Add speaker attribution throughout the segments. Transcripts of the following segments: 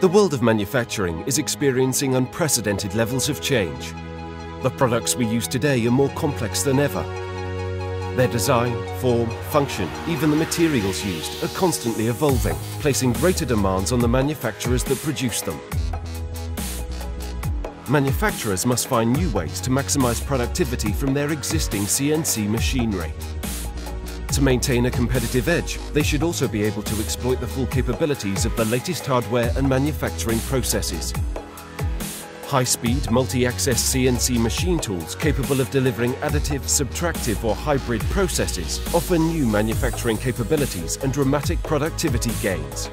Speaker 1: The world of manufacturing is experiencing unprecedented levels of change. The products we use today are more complex than ever. Their design, form, function, even the materials used are constantly evolving, placing greater demands on the manufacturers that produce them. Manufacturers must find new ways to maximize productivity from their existing CNC machinery. To maintain a competitive edge, they should also be able to exploit the full capabilities of the latest hardware and manufacturing processes. High-speed, multi-access CNC machine tools capable of delivering additive, subtractive or hybrid processes offer new manufacturing capabilities and dramatic productivity gains.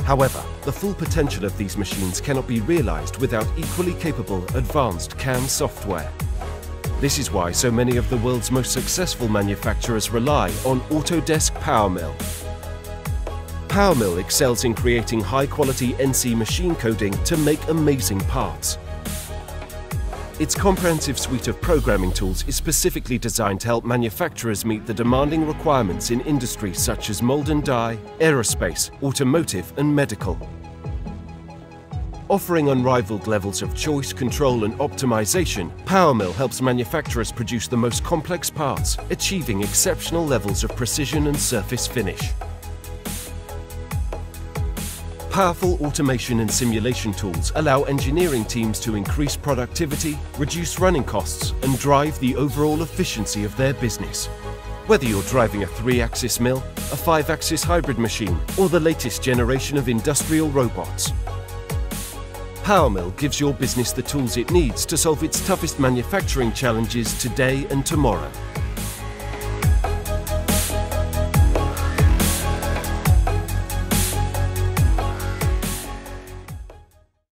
Speaker 1: However, the full potential of these machines cannot be realized without equally capable advanced CAM software. This is why so many of the world's most successful manufacturers rely on Autodesk Powermill. Powermill excels in creating high-quality NC machine coding to make amazing parts. Its comprehensive suite of programming tools is specifically designed to help manufacturers meet the demanding requirements in industries such as mold and die, aerospace, automotive and medical. Offering unrivaled levels of choice, control and optimization, Powermill helps manufacturers produce the most complex parts, achieving exceptional levels of precision and surface finish. Powerful automation and simulation tools allow engineering teams to increase productivity, reduce running costs, and drive the overall efficiency of their business. Whether you're driving a 3-axis mill, a 5-axis hybrid machine, or the latest generation of industrial robots, Powermill gives your business the tools it needs to solve its toughest manufacturing challenges today and tomorrow.